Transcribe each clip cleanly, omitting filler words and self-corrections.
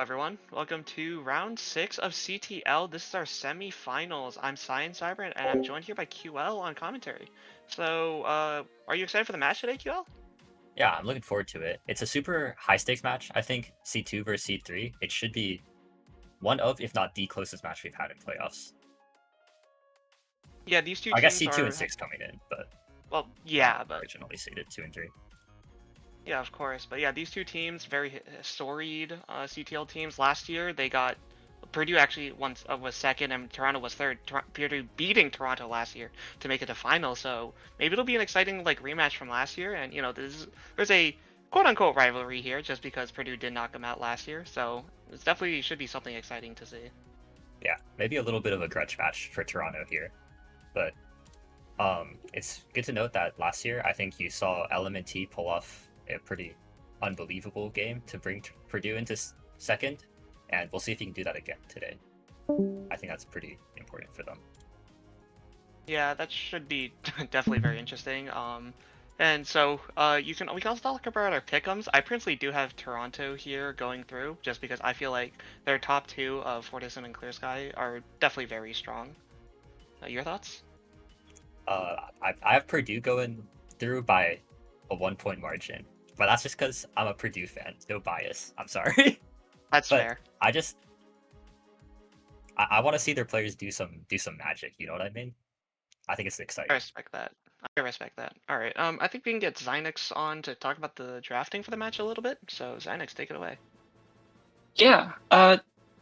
Everyone, welcome to round 6 of CTL. This is our semi-finals. I'm CyanSyber and I'm joined here by QL on commentary. Are you excited for the match today, QL? Yeah, I'm looking forward to it. It's a super high stakes match. I think C2 versus C3, it should be one of, if not the closest match we've had in playoffs. Yeah, these two I guess teams C2 and are, 6 coming in, but well, yeah, but originally seeded 2 and 3. yeah, of course. But yeah, these two teams, very storied CTL teams. Last year, they got Purdue actually was second and Toronto was third. Purdue beating Toronto last year to make it to final. So maybe it'll be an exciting rematch from last year. And there's a quote unquote rivalry here just because Purdue did knock them out last year. So it's definitely should be something exciting to see. Yeah, maybe a little bit of a grudge match for Toronto here, but it's good to note that last year I think you saw LMNT pull off a pretty unbelievable game to bring Purdue into second, and we'll see if he can do that again today. I think that's pretty important for them. Yeah, that should be definitely very interesting. And so we can also talk about our pick'ems. I personally do have Toronto here going through, just because I feel like their top two of Fortism and Clear Sky are definitely very strong. Your thoughts? I have Purdue going through by a 1 point margin, but that's just because I'm a Purdue fan. No bias. I'm sorry, That's but fair. I just I want to see their players do some magic. You know what I mean? I think it's I exciting. respect that. I respect that. All right. I think we can get Xynix on to talk about the drafting for the match a little bit. So Xynix, take it away. Yeah,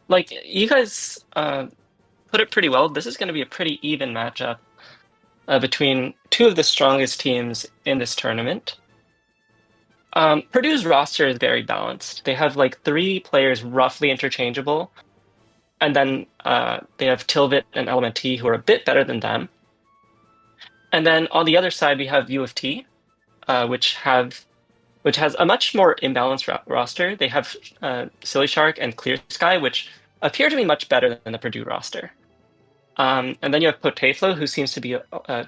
like you guys put it pretty well. This is going to be a pretty even matchup between two of the strongest teams in this tournament. Purdue's roster is very balanced. They have like three players roughly interchangeable, and then they have Tilvit and LMNT who are a bit better than them. And then on the other side, we have UOFT, which has a much more imbalanced roster. They have Silly Shark and Clear Sky, which appear to be much better than the Purdue roster. And then you have Potaflo, who seems to be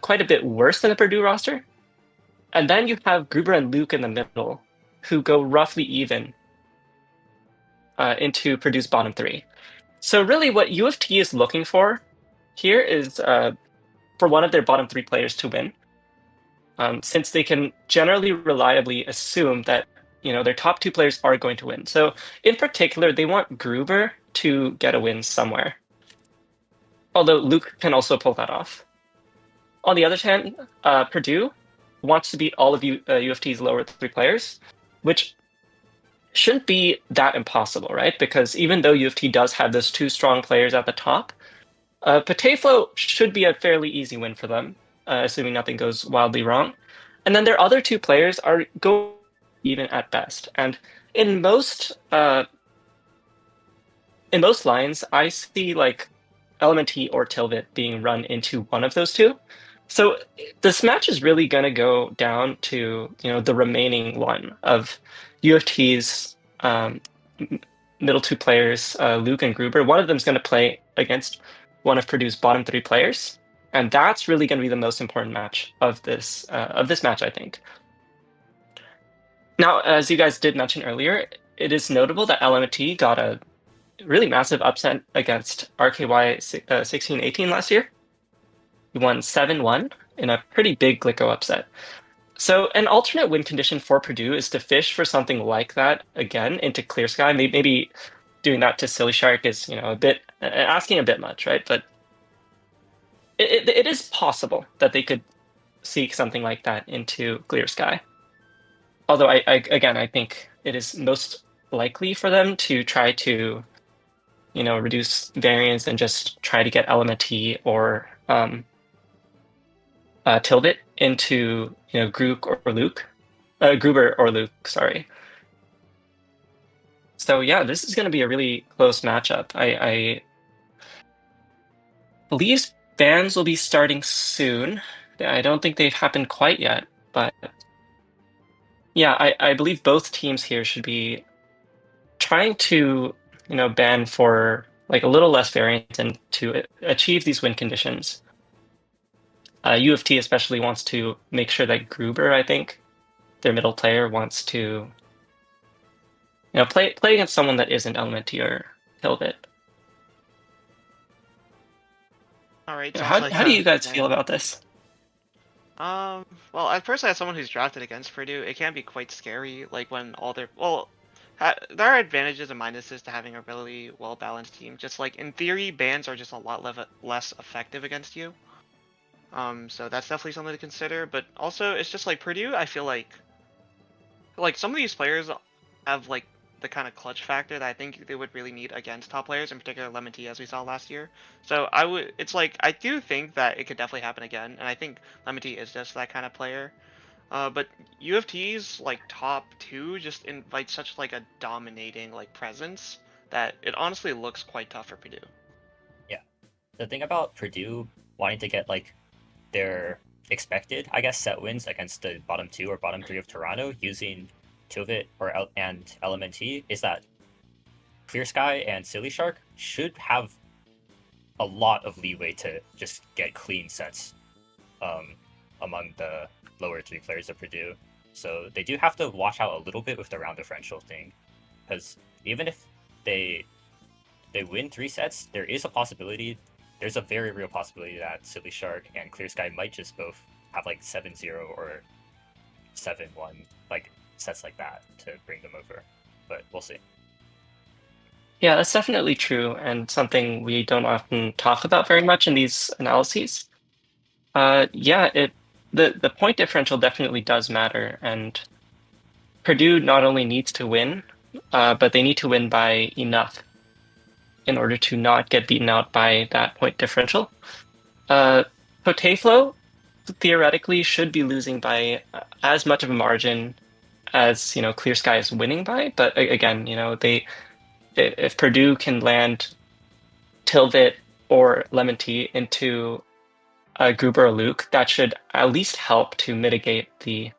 quite a bit worse than the Purdue roster. And then you have Gruber and Luke in the middle, who go roughly even into Purdue's bottom three. So really what UOFT is looking for here is for one of their bottom three players to win. Since they can generally reliably assume that their top two players are going to win. So in particular, they want Gruber to get a win somewhere. Although Luke can also pull that off. On the other hand, Purdue wants to beat all of UOFT's lower three players, which shouldn't be that impossible, right? Because even though UOFT does have those two strong players at the top, Potaflo should be a fairly easy win for them, assuming nothing goes wildly wrong. And then their other two players are going even at best. And in most lines, I see like LMNT or Tilvit being run into one of those two. So this match is really going to go down to the remaining one of UOFT's middle two players, Luke and Gruber. One of them is going to play against one of Purdue's bottom three players, and that's really going to be the most important match of this match, I think. Now, as you guys did mention earlier, it is notable that LMNT got a really massive upset against RKY 1618 last year. He won 7-1 in a pretty big Glicko upset. So an alternate win condition for Purdue is to fish for something like that again into Clear Sky. Maybe doing that to Silly Shark is a bit asking a bit much, right? But it is possible that they could seek something like that into Clear Sky. Although I think it is most likely for them to try to reduce variance and just try to get LMNT or Tilbit into Gruber or Luke, sorry. So yeah, this is going to be a really close matchup. I believe bans will be starting soon. I don't think they've happened quite yet, but yeah, I believe both teams here should be trying to ban for like a little less variance and to achieve these win conditions. UOFT especially wants to make sure that Gruber, I think, their middle player, wants to play against someone that isn't Element T or Tilbit. All right, Yeah, sounds how like how do you guys feel plan. about this? Well, I personally, as someone who's drafted against Purdue, it can be quite scary. Like when all their there are advantages and minuses to having a really well balanced team. Just like in theory, bans are just a lot less effective against you. So that's definitely something to consider. But also, it's just like Purdue. I feel like some of these players have like the kind of clutch factor that I think they would really need against top players, in particular Lemon T, as we saw last year. So it's like I do think that it could definitely happen again, and I think Lemon T is just that kind of player. But UFT's like top two just invite such like a dominating like presence that it honestly looks quite tough for Purdue. Yeah. The thing about Purdue wanting to get like their expected, I guess, set wins against the bottom two or bottom three of Toronto using Tovit and LMNT is that Clear Sky and Silly Shark should have a lot of leeway to just get clean sets um, among the lower three players of Purdue. So they do have to watch out a little bit with the round differential thing, because even if they win 3 sets, there is a possibility. There's a very real possibility that Silly Shark and Clear Sky might just both have like 7-0 or 7-1, like sets like that to bring them over. But we'll see. Yeah, that's definitely true, and something we don't often talk about very much in these analyses. Yeah, the point differential definitely does matter, and Purdue not only needs to win, but they need to win by enough in order to not get beaten out by that point differential. Potaflow theoretically should be losing by as much of a margin as Clear Sky is winning by, but again, if Purdue can land Tilvit or Lemon Tea into Gruber or Luke, that should at least help to mitigate the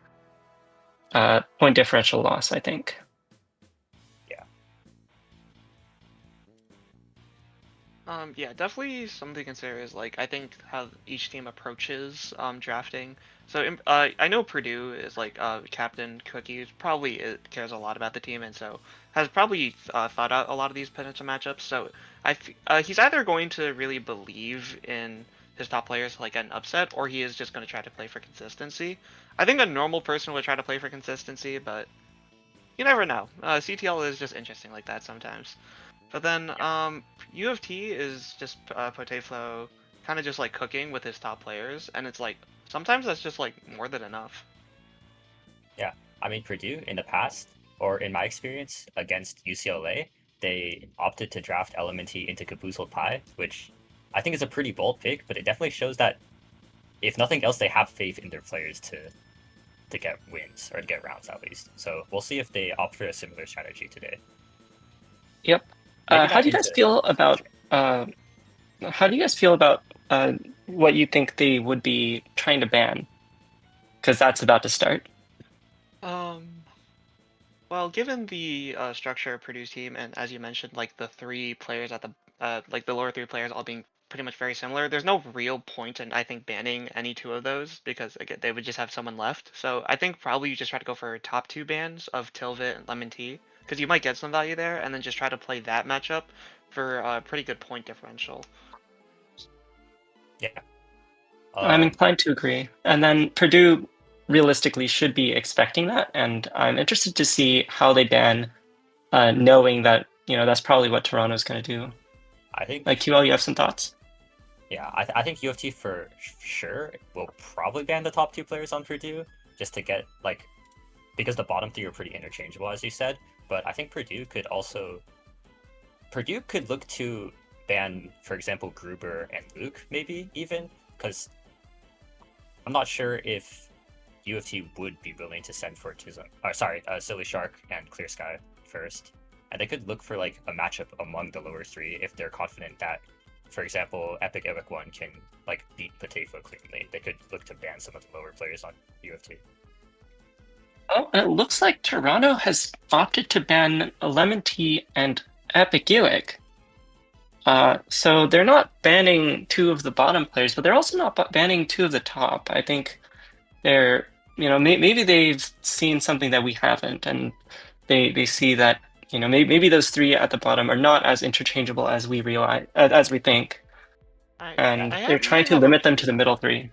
point differential loss, I think. Yeah. Yeah, definitely something to consider is like I think how each team approaches drafting. So I know Purdue is like Captain Cookie probably cares a lot about the team and so has probably thought out a lot of these potential matchups. So he's either going to really believe in his top players like an upset, or he is just going to try to play for consistency. I think a normal person would try to play for consistency, but you never know. CTL is just interesting like that sometimes. But then UOFT is just Potaflow kind of just like cooking with his top players, and it's like sometimes that's just like more than enough. Yeah. I mean, Purdue in the past, or in my experience against UCLA, they opted to draft Elementy into Caboozled Pie, which I think is a pretty bold pick, but it definitely shows that if nothing else, they have faith in their players to get wins or to get rounds at least. So we'll see if they opt for a similar strategy today. Yep. Maybe How not do you guys into feel about what you think they would be trying to ban? Because that's about to start. Um, well, given the structure of Purdue's team, and as you mentioned, like the three players at the like the lower three players all being pretty much very similar, there's no real point in I think banning any two of those because again they would just have someone left. So I think probably you just try to go for top two bans of Tilvit and Lemon Tea because you might get some value there, and then just try to play that matchup for a pretty good point differential. yeah. I'm inclined to agree. And then Purdue realistically should be expecting that, and I'm interested to see how they ban, knowing that that's probably what Toronto's going to do. I think Like QL, you have some thoughts? yeah, I think UFT for sure will probably ban the top two players on Purdue just to get like because the bottom three are pretty interchangeable as you said. But I think Purdue could look to ban, for example, Gruber and Luke maybe even because I'm not sure if UFT would be willing to send for Tism. Silly Shark and Clear Sky first, and they could look for like a matchup among the lower three if they're confident that, for example, Epic Epic One can like beat Potato cleanly. They could look to ban some of the lower players on UFT. Oh, it looks like Toronto has opted to ban Lemon Tea and Epic Ewick. So they're not banning two of the bottom players, but they're also not banning two of the top. I think they're, maybe they've seen something that we haven't, and they see that maybe those three at the bottom are not as interchangeable as we realize, as we think, and they're trying might to have a limit them to pretty. the middle three.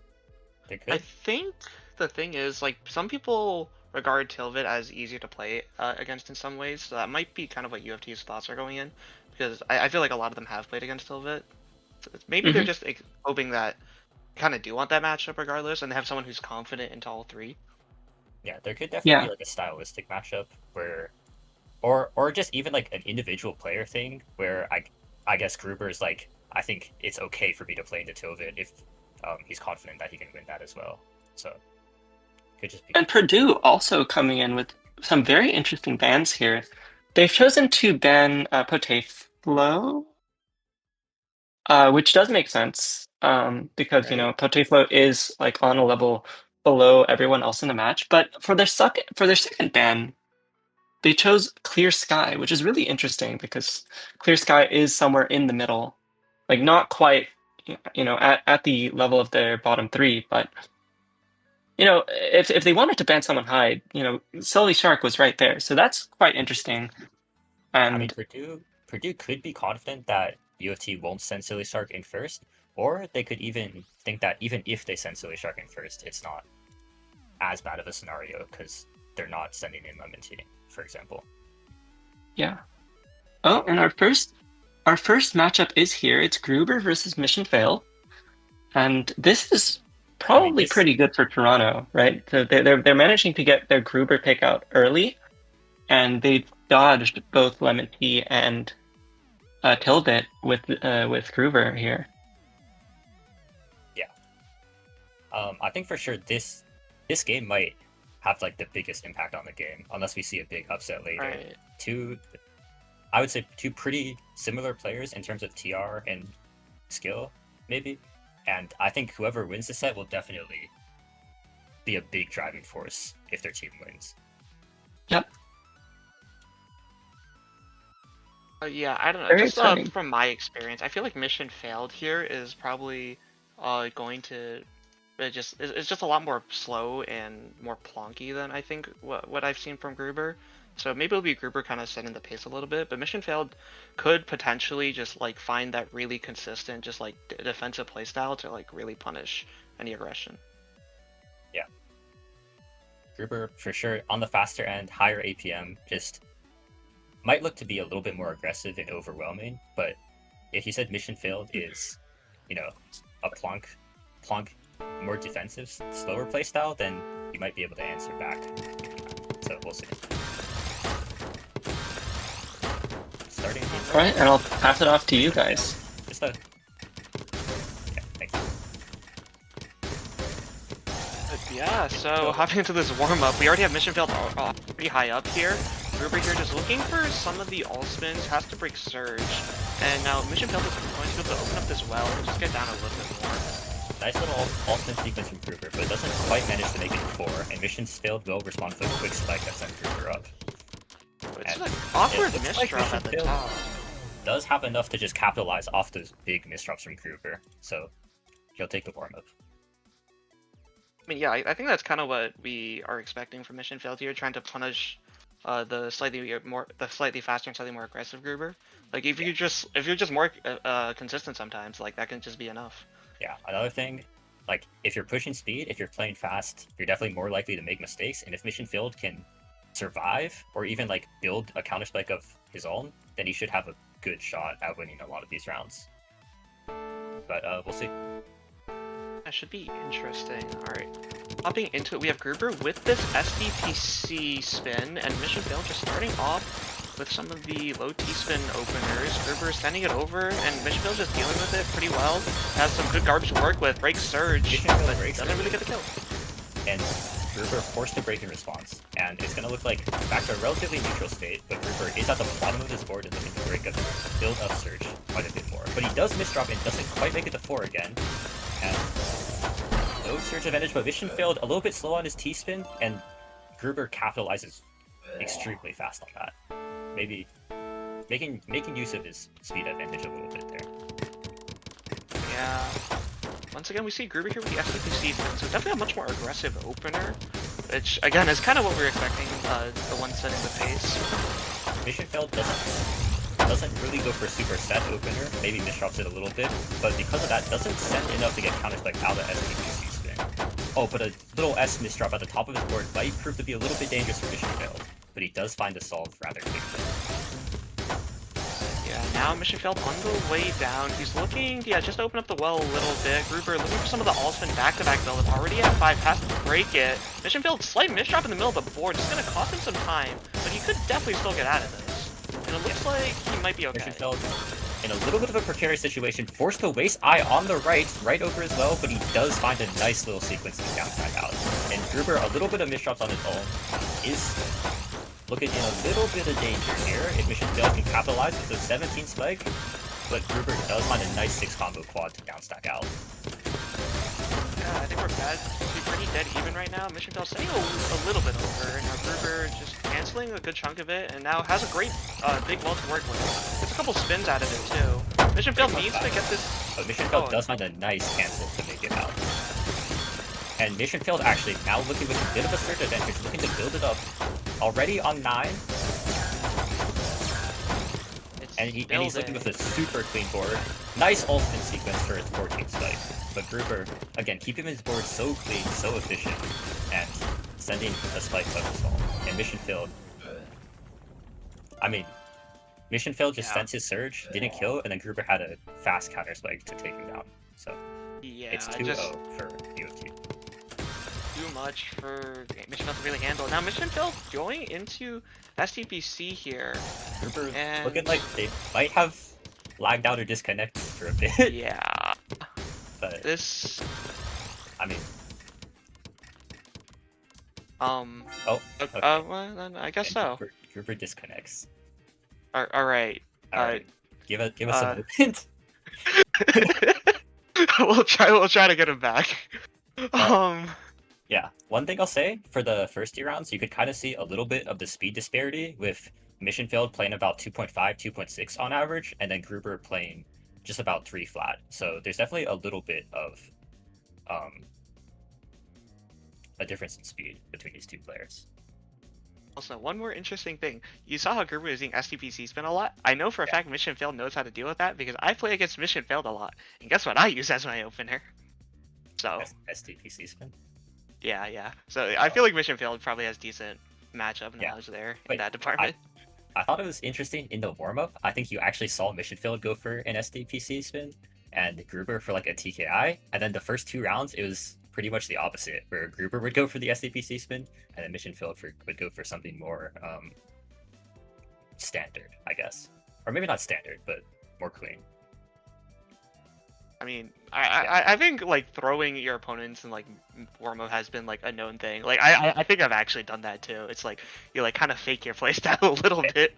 They I could. think the thing is, like, some people regard Tilvit as easier to play against in some ways, so that might be kind of what UFT's thoughts are going in, because I feel like a lot of them have played against Tilvit. So maybe they're Hmm. just hoping that kind of do want that matchup regardless, and they have someone who's confident into all three. Yeah, there could definitely Yeah. be like a stylistic matchup where, or just even like an individual player thing where I guess Gruber's like, I think it's okay for me to play into Tilvid if he's confident that he can win that as well. So could just be. And Purdue also coming in with some very interesting bans here. They've chosen to ban Potaflow, which does make sense because Right. Potaflow is like on a level below everyone else in the match. But for their second ban, they chose Clear Sky, which is really interesting because Clear Sky is somewhere in the middle, like not quite at the level of their bottom three, but if they wanted to ban someone high, Silly Shark was right there. So that's quite interesting. I mean, And Purdue could be confident that UFT won't send Silly Shark in first, or they could even think that even if they send Silly Shark in first, it's not as bad of a scenario because they're not sending in Lemon Tea, for example. yeah. Oh, and our first matchup is here. It's Gruber versus Mission Fail. And this is I mean, probably this pretty good for Toronto, right? So they're managing to get their Gruber pick out early, and they dodged both Lemon Tea and Tilbit with Gruber here. I think for sure this game might have like the biggest impact on the game, unless we see a big upset later. Right. I would say two pretty similar players in terms of TR and skill, maybe. And I think whoever wins the set will definitely be a big driving force if their team wins. Yep. Yeah, I don't know. Very Just exciting. from my experience, I feel like Mission Failed here is probably going to it's just a lot more slow and more plonky than I think what I've seen from Gruber. So maybe it'll be Gruber kind of setting the pace a little bit, but Mission Failed could potentially just like find that really consistent, just like defensive playstyle to like really punish any aggression. Gruber, for sure, on the faster end, higher APM, just might look to be a little bit more aggressive and overwhelming. But if you said mission failed is, a plonk, more defensive, slower playstyle, then you might be able to answer back. So we'll see. Starting. All right, and I'll pass it off to you guys. Just a. Yeah, thanks. Yeah, so hopping into this warm-up, we already have Mission Failed pretty high up here. Gruber here just looking for some of the all-spins, has to break Surge. And now Mission Failed is going to be able to open up this well and just get down a little bit more. Nice little all-spin sequence from Gruber, but doesn't quite manage to make it 4, and Mission Failed will respond to a quick spike that sends Gruber up. It's And an awkward it looks like misdrop at the Mission top. does have enough to just capitalize off those big misdrops from Gruber, so he'll take the warm-up. I mean, yeah, I think that's kind of what we are expecting from Mission Failed here, trying to punish the slightly faster and slightly more aggressive Gruber. Like if you're just more consistent sometimes, like that can just be enough. Yeah, another thing, like if you're pushing speed, if you're playing fast, you're definitely more likely to make mistakes, and if Mission Failed can survive or even like build a counter spike of his own, then he should have a good shot at winning a lot of these rounds. But we'll see. That should be interesting. Alright. Hopping into it, we have Gruber with this SDPC spin, and Mission Failed just starting off with some of the low T-spin openers. Gruber sending it over, and Mission Failed just dealing with it pretty well. Has some good garbage to work with, breaks Surge, but doesn't really get the kill. And Gruber forced to break in response, and it's going to look like back to a relatively neutral state, but Gruber is at the bottom of his board and looking to break up, build up Surge quite a bit more. But he does misdrop and doesn't quite make it to 4 again. And no Surge advantage, but Mission Failed a little bit slow on his T-spin, and Gruber capitalizes extremely fast on that. Maybe making use of his speed advantage a little bit there. Yeah. Once again, we see Gruber here with the SDPC spin, so definitely a much more aggressive opener, which again is kind of what we were expecting, the one setting the pace. Mission Failed doesn't really go for super set opener, maybe misdrops it a little bit, but because of that, doesn't send enough to get counterspiked out of STPC spin. Oh, but a little S misdrop at the top of his board might prove to be a little bit dangerous for Mission Failed, but he does find the solve rather quickly. Yeah, now Mission Failed on the way down. He's looking, yeah, just open up the well a little bit. Gruber looking for some of the all-spin back-to-back build. Already at 5, has to break it. Mission Failed, slight misdrop in the middle of the board. It's going to cost him some time, but he could definitely still get out of this. And it looks like he might be okay. Mission Failed in a little bit of a precarious situation, forced to waste eye on the right over as well, but he does find a nice little sequence to downside out. And Gruber, a little bit of misdrops on his own, is looking in a little bit of danger here if Mission Failed can capitalize with the 17 spike, but Gruber does find a nice 6 combo quad to downstack out. Yeah, I think we're pretty dead even right now. Mission Failed setting a little bit over, and now Gruber just canceling a good chunk of it, and now has a great big wall to work with. Gets a couple spins out of it too. Mission Failed needs to get this. But Mission Failed does find a nice cancel to make it out. And Mission Failed actually now looking with a bit of a surge advantage, looking to build it up. Already on 9. And he's looking with a super clean board. Nice all-spin sequence for his 14 spike. But Gruber, again, keeping his board so clean, so efficient, and sending a spike up his wall. And Mission Failed. I mean, Mission Failed just sent his surge, didn't kill, and then Gruber had a fast counter spike to take him down. So Yeah, it's 2-0 for UOFT. Too much for Mission Failed to really handle. Now Mission Failed going into STPC here. Gruber and looking like they might have lagged out or disconnected for a bit. Yeah. But This I mean, well, then I guess so. Gruber disconnects. Alright. Alright. Give us a moment. We'll try to get him back. Yeah, one thing I'll say, for the first 2 rounds, you could kind of see a little bit of the speed disparity with Mission Failed playing about 2.5, 2.6 on average, and then Gruber playing just about 3 flat. So there's definitely a little bit of a difference in speed between these 2 players. Also, one more interesting thing. You saw how Gruber was using STPC spin a lot? I know for a fact Mission Failed knows how to deal with that because I play against Mission Failed a lot. And guess what I use as my opener? So STPC spin? Yeah. So I feel like Mission Failed probably has decent matchup knowledge there in that department. I thought it was interesting in the warm-up. I think you actually saw Mission Failed go for an STPC spin and Gruber for like a TKI. And then the first 2 rounds, it was pretty much the opposite, where Gruber would go for the STPC spin and then Mission Failed would go for something more standard, I guess. Or maybe not standard, but more clean. I mean, I think like throwing your opponents in like warm-up has been like a known thing. Like I think I've actually done that too. It's like you like kind of fake your playstyle a little bit.